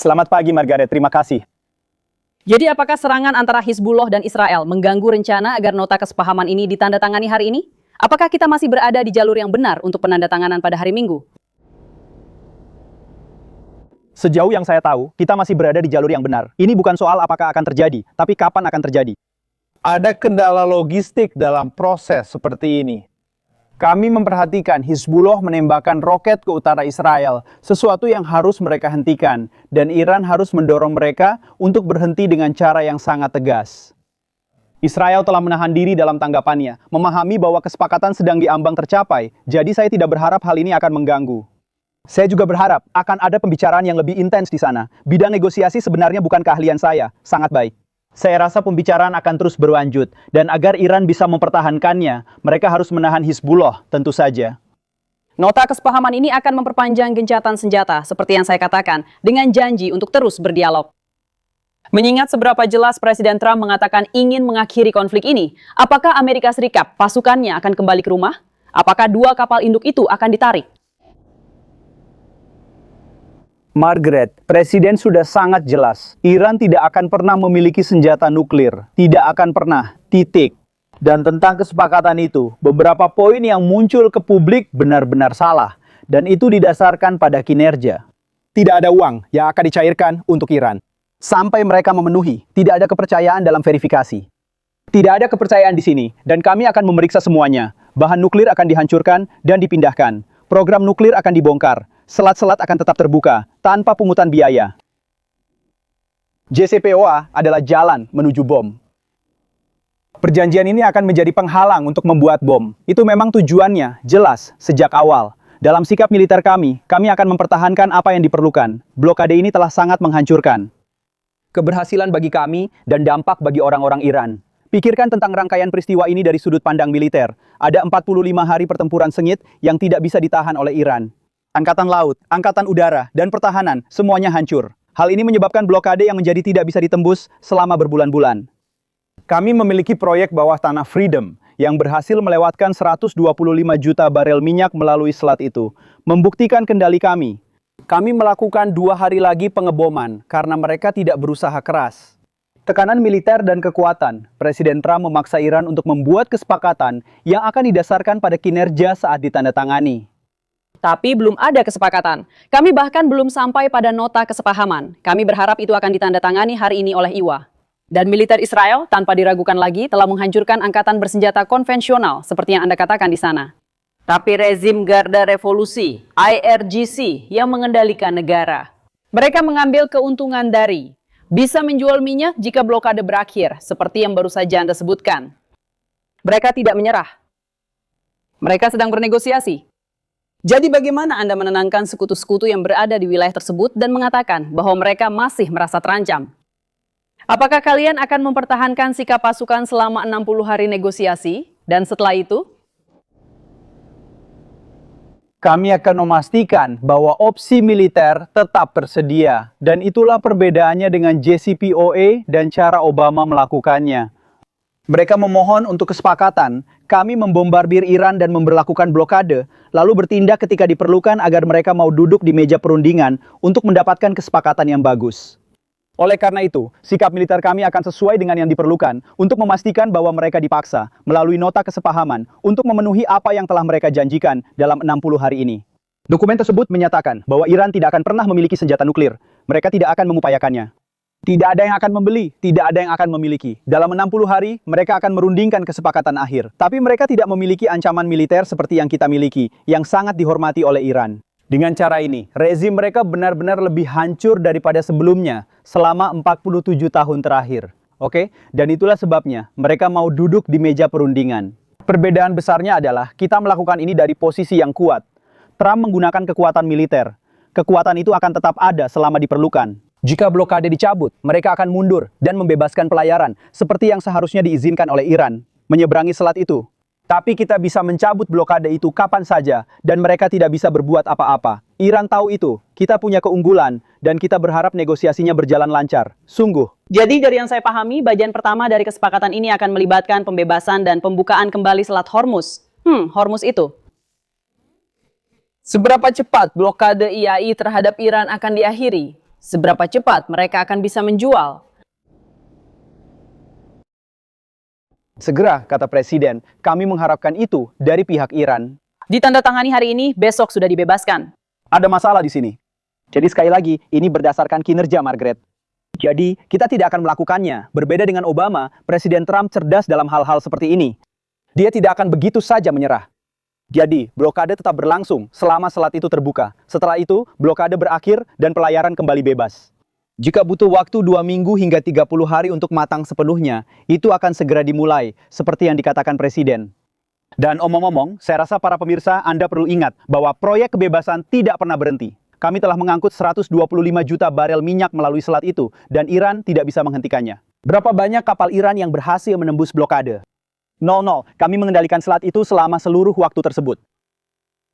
Selamat pagi, Margaret. Terima kasih. Jadi apakah serangan antara Hizbullah dan Israel mengganggu rencana agar nota kesepahaman ini ditandatangani hari ini? Apakah kita masih berada di jalur yang benar untuk penandatanganan pada hari Minggu? Sejauh yang saya tahu, kita masih berada di jalur yang benar. Ini bukan soal apakah akan terjadi, tapi kapan akan terjadi. Ada kendala logistik dalam proses seperti ini. Kami memperhatikan Hizbullah menembakkan roket ke utara Israel, sesuatu yang harus mereka hentikan, dan Iran harus mendorong mereka untuk berhenti dengan cara yang sangat tegas. Israel telah menahan diri dalam tanggapannya, memahami bahwa kesepakatan sedang diambang tercapai, jadi saya tidak berharap hal ini akan mengganggu. Saya juga berharap akan ada pembicaraan yang lebih intens di sana. Bidang negosiasi sebenarnya bukan keahlian saya, sangat baik. Saya rasa pembicaraan akan terus berlanjut, dan agar Iran bisa mempertahankannya, mereka harus menahan Hizbullah, tentu saja. Nota kesepahaman ini akan memperpanjang gencatan senjata, seperti yang saya katakan, dengan janji untuk terus berdialog. Mengingat seberapa jelas Presiden Trump mengatakan ingin mengakhiri konflik ini, apakah Amerika Serikat pasukannya akan kembali ke rumah? Apakah 2 kapal induk itu akan ditarik? Margaret, Presiden sudah sangat jelas. Iran tidak akan pernah memiliki senjata nuklir. Tidak akan pernah. Titik. Dan tentang kesepakatan itu, beberapa poin yang muncul ke publik benar-benar salah. Dan itu didasarkan pada kinerja. Tidak ada uang yang akan dicairkan untuk Iran. Sampai mereka memenuhi, tidak ada kepercayaan dalam verifikasi. Tidak ada kepercayaan di sini, dan kami akan memeriksa semuanya. Bahan nuklir akan dihancurkan dan dipindahkan. Program nuklir akan dibongkar. Selat-selat akan tetap terbuka, tanpa pungutan biaya. JCPOA adalah jalan menuju bom. Perjanjian ini akan menjadi penghalang untuk membuat bom. Itu memang tujuannya, jelas, sejak awal. Dalam sikap militer kami akan mempertahankan apa yang diperlukan. Blokade ini telah sangat menghancurkan. Keberhasilan bagi kami dan dampak bagi orang-orang Iran. Pikirkan tentang rangkaian peristiwa ini dari sudut pandang militer. Ada 45 hari pertempuran sengit yang tidak bisa ditahan oleh Iran. Angkatan laut, angkatan udara, dan pertahanan, semuanya hancur. Hal ini menyebabkan blokade yang menjadi tidak bisa ditembus selama berbulan-bulan. Kami memiliki proyek bawah tanah Freedom yang berhasil melewatkan 125 juta barel minyak melalui selat itu, membuktikan kendali kami. Kami melakukan 2 hari lagi pengeboman karena mereka tidak berusaha keras. Tekanan militer dan kekuatan, Presiden Trump memaksa Iran untuk membuat kesepakatan yang akan didasarkan pada kinerja saat ditandatangani. Tapi belum ada kesepakatan. Kami bahkan belum sampai pada nota kesepahaman. Kami berharap itu akan ditandatangani hari ini oleh IWA. Dan militer Israel, tanpa diragukan lagi, telah menghancurkan angkatan bersenjata konvensional, seperti yang Anda katakan di sana. Tapi rezim Garda Revolusi, IRGC, yang mengendalikan negara. Mereka mengambil keuntungan dari bisa menjual minyak jika blokade berakhir, seperti yang baru saja Anda sebutkan. Mereka tidak menyerah. Mereka sedang bernegosiasi. Jadi bagaimana Anda menenangkan sekutu-sekutu yang berada di wilayah tersebut dan mengatakan bahwa mereka masih merasa terancam? Apakah kalian akan mempertahankan sikap pasukan selama 60 hari negosiasi dan setelah itu? Kami akan memastikan bahwa opsi militer tetap tersedia, dan itulah perbedaannya dengan JCPOA dan cara Obama melakukannya. Mereka memohon untuk kesepakatan, kami membombardir Iran dan memberlakukan blokade, lalu bertindak ketika diperlukan agar mereka mau duduk di meja perundingan untuk mendapatkan kesepakatan yang bagus. Oleh karena itu, sikap militer kami akan sesuai dengan yang diperlukan untuk memastikan bahwa mereka dipaksa melalui nota kesepahaman untuk memenuhi apa yang telah mereka janjikan dalam 60 hari ini. Dokumen tersebut menyatakan bahwa Iran tidak akan pernah memiliki senjata nuklir. Mereka tidak akan mengupayakannya. Tidak ada yang akan membeli, tidak ada yang akan memiliki. Dalam 60 hari, mereka akan merundingkan kesepakatan akhir. Tapi mereka tidak memiliki ancaman militer seperti yang kita miliki, yang sangat dihormati oleh Iran. Dengan cara ini, rezim mereka benar-benar lebih hancur daripada sebelumnya selama 47 tahun terakhir. Oke? Dan itulah sebabnya mereka mau duduk di meja perundingan. Perbedaan besarnya adalah kita melakukan ini dari posisi yang kuat. Trump menggunakan kekuatan militer. Kekuatan itu akan tetap ada selama diperlukan. Jika blokade dicabut, mereka akan mundur dan membebaskan pelayaran, seperti yang seharusnya diizinkan oleh Iran, menyeberangi selat itu. Tapi kita bisa mencabut blokade itu kapan saja, dan mereka tidak bisa berbuat apa-apa. Iran tahu itu, kita punya keunggulan, dan kita berharap negosiasinya berjalan lancar. Sungguh. Jadi dari yang saya pahami, bagian pertama dari kesepakatan ini akan melibatkan pembebasan dan pembukaan kembali Selat Hormuz. Hormuz itu. Seberapa cepat blokade IAI terhadap Iran akan diakhiri? Seberapa cepat mereka akan bisa menjual? Segera, kata Presiden, kami mengharapkan itu dari pihak Iran. Ditandatangani hari ini, besok sudah dibebaskan. Ada masalah di sini. Jadi sekali lagi, ini berdasarkan kinerja Margaret. Jadi, kita tidak akan melakukannya. Berbeda dengan Obama, Presiden Trump cerdas dalam hal-hal seperti ini. Dia tidak akan begitu saja menyerah. Jadi, blokade tetap berlangsung selama selat itu terbuka. Setelah itu, blokade berakhir dan pelayaran kembali bebas. Jika butuh waktu 2 minggu hingga 30 hari untuk matang sepenuhnya, itu akan segera dimulai, seperti yang dikatakan Presiden. Dan omong-omong, saya rasa para pemirsa Anda perlu ingat bahwa proyek kebebasan tidak pernah berhenti. Kami telah mengangkut 125 juta barel minyak melalui selat itu, dan Iran tidak bisa menghentikannya. Berapa banyak kapal Iran yang berhasil menembus blokade? 0, kami mengendalikan selat itu selama seluruh waktu tersebut.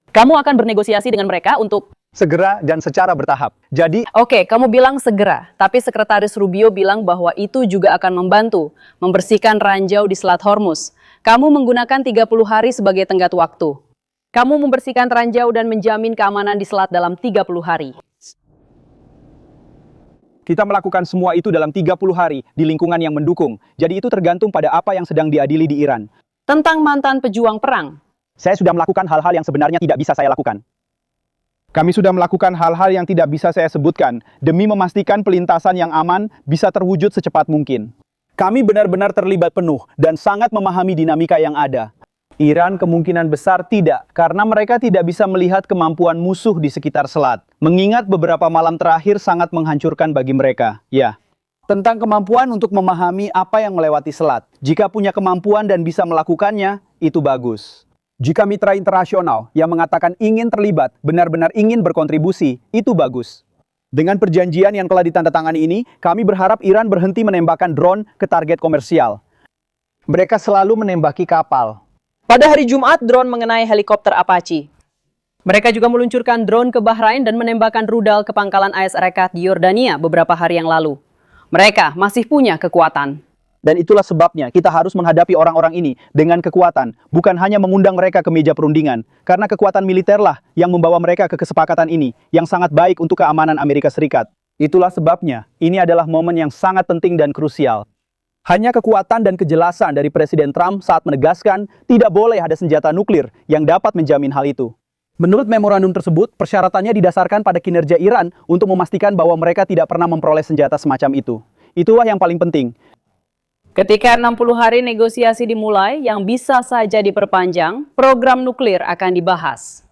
Kamu akan bernegosiasi dengan mereka untuk... Segera dan secara bertahap. Jadi, Oke, kamu bilang segera, tapi Sekretaris Rubio bilang bahwa itu juga akan membantu membersihkan ranjau di Selat Hormuz. Kamu menggunakan 30 hari sebagai tenggat waktu. Kamu membersihkan ranjau dan menjamin keamanan di selat dalam 30 hari. kita melakukan semua itu dalam 30 hari di lingkungan yang mendukung. Jadi itu tergantung pada apa yang sedang diadili di Iran. Tentang mantan pejuang perang. Saya sudah melakukan hal-hal yang sebenarnya tidak bisa saya lakukan. Kami sudah melakukan hal-hal yang tidak bisa saya sebutkan demi memastikan pelintasan yang aman bisa terwujud secepat mungkin. Kami benar-benar terlibat penuh dan sangat memahami dinamika yang ada. Iran kemungkinan besar tidak, karena mereka tidak bisa melihat kemampuan musuh di sekitar selat. Mengingat beberapa malam terakhir sangat menghancurkan bagi mereka. Ya, tentang kemampuan untuk memahami apa yang melewati selat. Jika punya kemampuan dan bisa melakukannya, itu bagus. Jika mitra internasional yang mengatakan ingin terlibat, benar-benar ingin berkontribusi, itu bagus. Dengan perjanjian yang telah ditandatangani ini, kami berharap Iran berhenti menembakkan drone ke target komersial. Mereka selalu menembaki kapal. Pada hari Jumat, drone mengenai helikopter Apache. Mereka juga meluncurkan drone ke Bahrain dan menembakkan rudal ke pangkalan AS Rekat di Yordania beberapa hari yang lalu. Mereka masih punya kekuatan. Dan itulah sebabnya kita harus menghadapi orang-orang ini dengan kekuatan, bukan hanya mengundang mereka ke meja perundingan, karena kekuatan militerlah yang membawa mereka ke kesepakatan ini, yang sangat baik untuk keamanan Amerika Serikat. Itulah sebabnya, ini adalah momen yang sangat penting dan krusial. Hanya kekuatan dan kejelasan dari Presiden Trump saat menegaskan tidak boleh ada senjata nuklir yang dapat menjamin hal itu. Menurut memorandum tersebut, persyaratannya didasarkan pada kinerja Iran untuk memastikan bahwa mereka tidak pernah memperoleh senjata semacam itu. Itulah yang paling penting. Ketika 60 hari negosiasi dimulai yang bisa saja diperpanjang, program nuklir akan dibahas.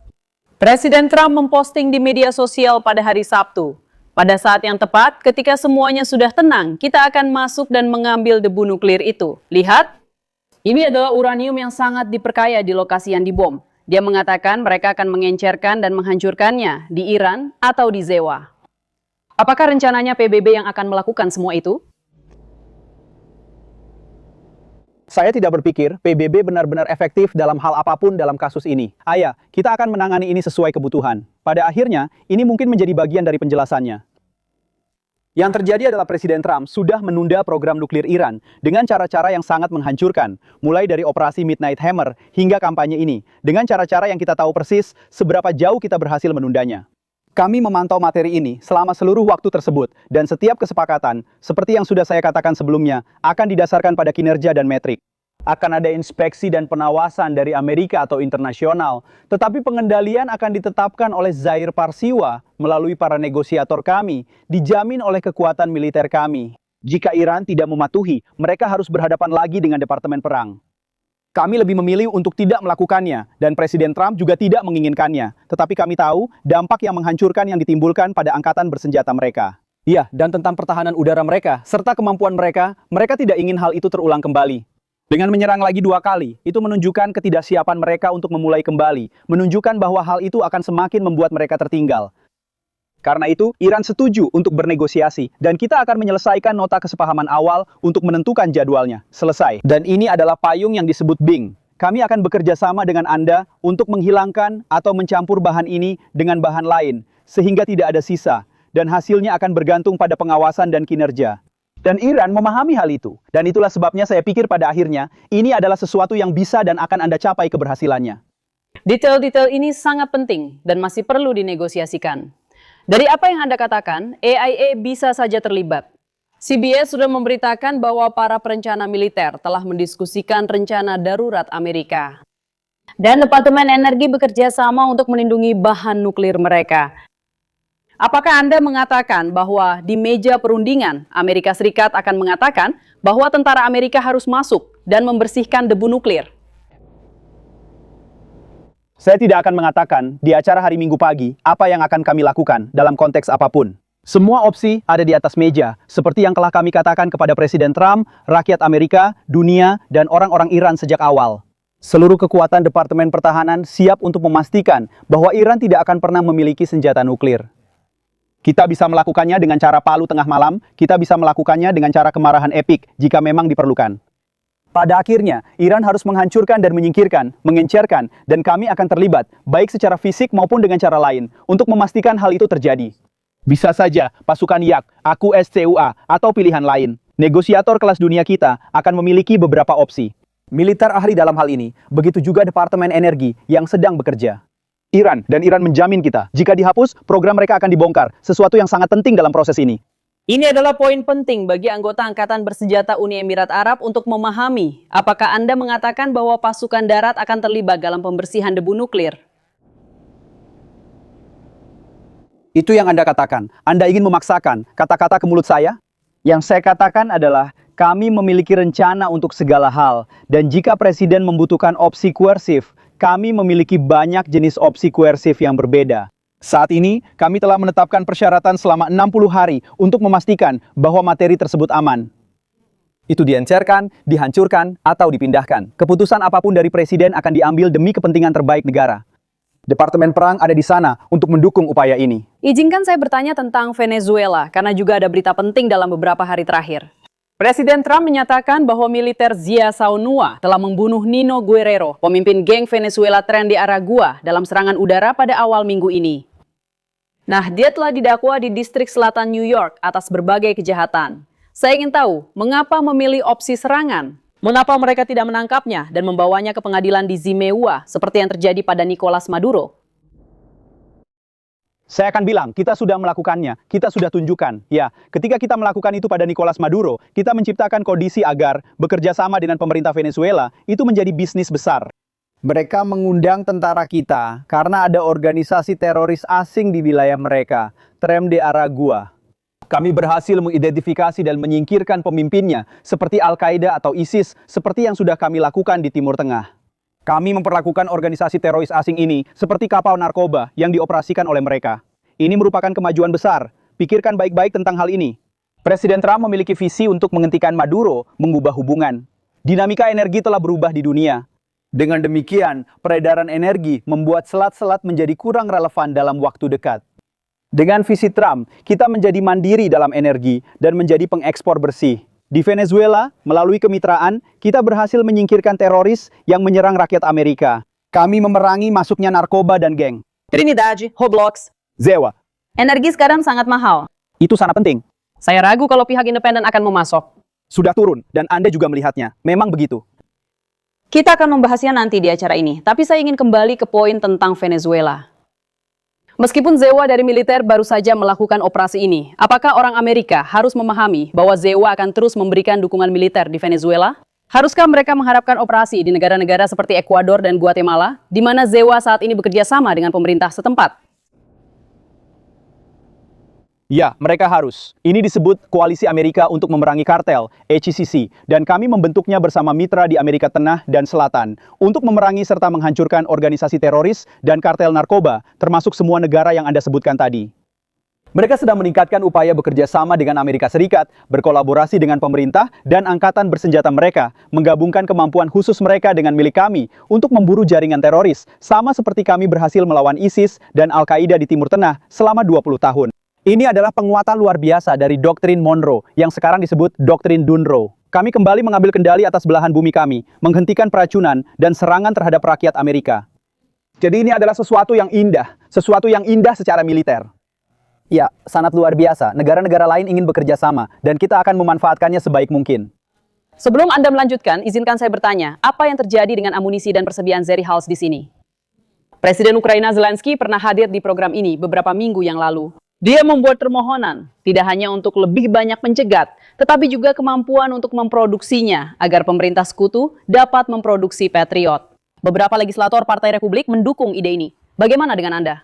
Presiden Trump memposting di media sosial pada hari Sabtu. Pada saat yang tepat, ketika semuanya sudah tenang, kita akan masuk dan mengambil debu nuklir itu. Lihat, ini adalah uranium yang sangat diperkaya di lokasi yang dibom. Dia mengatakan mereka akan mengencerkan dan menghancurkannya di Iran atau di Zewa. Apakah rencananya PBB yang akan melakukan semua itu? Saya tidak berpikir PBB benar-benar efektif dalam hal apapun dalam kasus ini. Ayah, kita akan menangani ini sesuai kebutuhan. Pada akhirnya, ini mungkin menjadi bagian dari penjelasannya. Yang terjadi adalah Presiden Trump sudah menunda program nuklir Iran dengan cara-cara yang sangat menghancurkan, mulai dari operasi Midnight Hammer hingga kampanye ini, dengan cara-cara yang kita tahu persis seberapa jauh kita berhasil menundanya. Kami memantau materi ini selama seluruh waktu tersebut, dan setiap kesepakatan, seperti yang sudah saya katakan sebelumnya, akan didasarkan pada kinerja dan metrik. Akan ada inspeksi dan pengawasan dari Amerika atau internasional, tetapi pengendalian akan ditetapkan oleh Zair Parsiwa melalui para negosiator kami, dijamin oleh kekuatan militer kami. Jika Iran tidak mematuhi, mereka harus berhadapan lagi dengan Departemen Perang. Kami lebih memilih untuk tidak melakukannya, dan Presiden Trump juga tidak menginginkannya. Tetapi kami tahu dampak yang menghancurkan yang ditimbulkan pada angkatan bersenjata mereka. Iya, dan tentang pertahanan udara mereka, serta kemampuan mereka, mereka tidak ingin hal itu terulang kembali. Dengan menyerang lagi 2 kali, itu menunjukkan ketidaksiapan mereka untuk memulai kembali, menunjukkan bahwa hal itu akan semakin membuat mereka tertinggal. Karena itu, Iran setuju untuk bernegosiasi, dan kita akan menyelesaikan nota kesepahaman awal untuk menentukan jadwalnya. Selesai. Dan ini adalah payung yang disebut Bing. Kami akan bekerja sama dengan Anda untuk menghilangkan atau mencampur bahan ini dengan bahan lain, sehingga tidak ada sisa, dan hasilnya akan bergantung pada pengawasan dan kinerja. Dan Iran memahami hal itu, dan itulah sebabnya saya pikir pada akhirnya, ini adalah sesuatu yang bisa dan akan Anda capai keberhasilannya. Detail-detail ini sangat penting dan masih perlu dinegosiasikan. Dari apa yang Anda katakan, AIA bisa saja terlibat. CBS sudah memberitakan bahwa para perencana militer telah mendiskusikan rencana darurat Amerika. Dan Departemen Energi bekerja sama untuk melindungi bahan nuklir mereka. Apakah Anda mengatakan bahwa di meja perundingan, Amerika Serikat akan mengatakan bahwa tentara Amerika harus masuk dan membersihkan debu nuklir? Saya tidak akan mengatakan di acara hari Minggu pagi apa yang akan kami lakukan dalam konteks apapun. Semua opsi ada di atas meja, seperti yang telah kami katakan kepada Presiden Trump, rakyat Amerika, dunia, dan orang-orang Iran sejak awal. Seluruh kekuatan Departemen Pertahanan siap untuk memastikan bahwa Iran tidak akan pernah memiliki senjata nuklir. Kita bisa melakukannya dengan cara palu tengah malam, kita bisa melakukannya dengan cara kemarahan epik jika memang diperlukan. Pada akhirnya, Iran harus menghancurkan dan menyingkirkan, mengencerkan, dan kami akan terlibat, baik secara fisik maupun dengan cara lain, untuk memastikan hal itu terjadi. Bisa saja pasukan YAK, AKU SCUA, atau pilihan lain. Negosiator kelas dunia kita akan memiliki beberapa opsi. Militer ahli dalam hal ini, begitu juga Departemen Energi yang sedang bekerja. Iran menjamin kita, jika dihapus, program mereka akan dibongkar, sesuatu yang sangat penting dalam proses ini. Ini adalah poin penting bagi anggota Angkatan Bersenjata Uni Emirat Arab untuk memahami apakah Anda mengatakan bahwa pasukan darat akan terlibat dalam pembersihan debu nuklir. Itu yang Anda katakan. Anda ingin memaksakan kata-kata ke mulut saya? Yang saya katakan adalah, kami memiliki rencana untuk segala hal, dan jika Presiden membutuhkan opsi koersif, kami memiliki banyak jenis opsi koersif yang berbeda. Saat ini, kami telah menetapkan persyaratan selama 60 hari untuk memastikan bahwa materi tersebut aman. Itu diencerkan, dihancurkan, atau dipindahkan. Keputusan apapun dari Presiden akan diambil demi kepentingan terbaik negara. Departemen Perang ada di sana untuk mendukung upaya ini. Izinkan saya bertanya tentang Venezuela, karena juga ada berita penting dalam beberapa hari terakhir. Presiden Trump menyatakan bahwa militer Zia Saunua telah membunuh Nino Guerrero, pemimpin geng Venezuela Tren de Aragua, dalam serangan udara pada awal minggu ini. Nah, dia telah didakwa di distrik selatan New York atas berbagai kejahatan. Saya ingin tahu, mengapa memilih opsi serangan? Mengapa mereka tidak menangkapnya dan membawanya ke pengadilan di Zimeua, seperti yang terjadi pada Nicolas Maduro? Saya akan bilang, kita sudah melakukannya, kita sudah tunjukkan. Ya, ketika kita melakukan itu pada Nicolas Maduro, kita menciptakan kondisi agar bekerja sama dengan pemerintah Venezuela, itu menjadi bisnis besar. Mereka mengundang tentara kita karena ada organisasi teroris asing di wilayah mereka, Tren de Aragua. Kami berhasil mengidentifikasi dan menyingkirkan pemimpinnya, seperti Al-Qaeda atau ISIS, seperti yang sudah kami lakukan di Timur Tengah. Kami memperlakukan organisasi teroris asing ini seperti kapal narkoba yang dioperasikan oleh mereka. Ini merupakan kemajuan besar. Pikirkan baik-baik tentang hal ini. Presiden Trump memiliki visi untuk menghentikan Maduro, mengubah hubungan. Dinamika energi telah berubah di dunia. Dengan demikian, peredaran energi membuat selat-selat menjadi kurang relevan dalam waktu dekat. Dengan visi Trump, kita menjadi mandiri dalam energi dan menjadi pengekspor bersih. Di Venezuela, melalui kemitraan, kita berhasil menyingkirkan teroris yang menyerang rakyat Amerika. Kami memerangi masuknya narkoba dan geng. Trinidad, Roblox. Zewa, Energi sekarang sangat mahal. itu sangat penting. Saya ragu kalau pihak independen akan memasok. Sudah turun, dan Anda juga melihatnya. Memang begitu. Kita akan membahasnya nanti di acara ini, tapi saya ingin kembali ke poin tentang Venezuela. Meskipun Zewa dari militer baru saja melakukan operasi ini, apakah orang Amerika harus memahami bahwa Zewa akan terus memberikan dukungan militer di Venezuela? Haruskah mereka mengharapkan operasi di negara-negara seperti Ekuador dan Guatemala, di mana Zewa saat ini bekerja sama dengan pemerintah setempat? Ya, mereka harus. Ini disebut Koalisi Amerika untuk Memerangi Kartel, ACCC, dan kami membentuknya bersama mitra di Amerika Tengah dan Selatan untuk memerangi serta menghancurkan organisasi teroris dan kartel narkoba, termasuk semua negara yang Anda sebutkan tadi. Mereka sedang meningkatkan upaya bekerja sama dengan Amerika Serikat, berkolaborasi dengan pemerintah dan angkatan bersenjata mereka, menggabungkan kemampuan khusus mereka dengan milik kami untuk memburu jaringan teroris, sama seperti kami berhasil melawan ISIS dan Al-Qaeda di Timur Tengah selama 20 tahun. Ini adalah penguatan luar biasa dari doktrin Monroe yang sekarang disebut doktrin Dunroe. Kami kembali mengambil kendali atas belahan bumi kami, menghentikan peracunan dan serangan terhadap rakyat Amerika. Jadi ini adalah sesuatu yang indah secara militer. Ya, sangat luar biasa. Negara-negara lain ingin bekerja sama dan kita akan memanfaatkannya sebaik mungkin. Sebelum Anda melanjutkan, izinkan saya bertanya, apa yang terjadi dengan amunisi dan persediaan Zeri Hals di sini? Presiden Ukraina Zelensky pernah hadir di program ini beberapa minggu yang lalu. Dia membuat permohonan, tidak hanya untuk lebih banyak pencegat, tetapi juga kemampuan untuk memproduksinya agar pemerintah sekutu dapat memproduksi Patriot. Beberapa legislator Partai Republik mendukung ide ini. Bagaimana dengan Anda?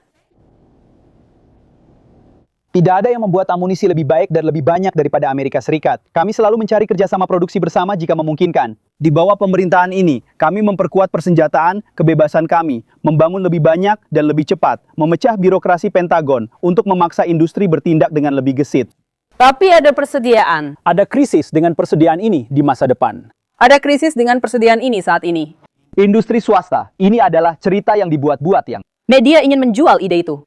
Tidak ada yang membuat amunisi lebih baik dan lebih banyak daripada Amerika Serikat. Kami selalu mencari kerjasama produksi bersama jika memungkinkan. Di bawah pemerintahan ini, kami memperkuat persenjataan, kebebasan kami, membangun lebih banyak dan lebih cepat, memecah birokrasi Pentagon untuk memaksa industri bertindak dengan lebih gesit. Tapi ada persediaan. Ada krisis dengan persediaan ini di masa depan. Ada krisis dengan persediaan ini saat ini. Industri swasta, ini adalah cerita yang dibuat-buat yang Media ingin menjual ide itu.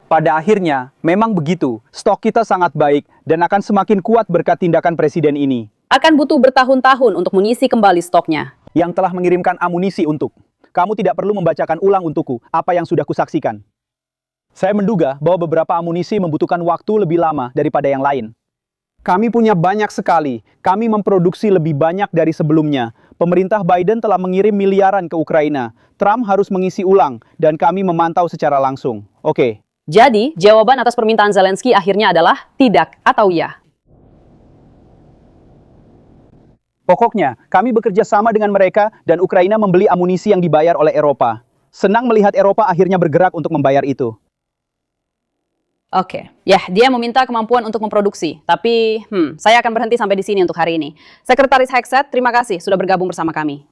pada akhirnya, memang begitu, stok kita sangat baik dan akan semakin kuat berkat tindakan presiden ini, Akan butuh bertahun-tahun untuk mengisi kembali stoknya. yang telah mengirimkan amunisi untuk. Kamu tidak perlu membacakan ulang untukku apa yang sudah kusaksikan. Saya menduga bahwa beberapa amunisi membutuhkan waktu lebih lama daripada yang lain. Kami punya banyak sekali. Kami memproduksi lebih banyak dari sebelumnya. Pemerintah Biden telah mengirim miliaran ke Ukraina. Trump harus mengisi ulang, dan kami memantau secara langsung. Oke. Jadi, jawaban atas permintaan Zelensky akhirnya adalah tidak atau ya. Pokoknya, kami bekerja sama dengan mereka dan Ukraina membeli amunisi yang dibayar oleh Eropa. Senang melihat Eropa akhirnya bergerak untuk membayar itu. Oke, ya dia meminta kemampuan untuk memproduksi. Tapi, saya akan berhenti sampai di sini untuk hari ini. Sekretaris Hexet, terima kasih sudah bergabung bersama kami.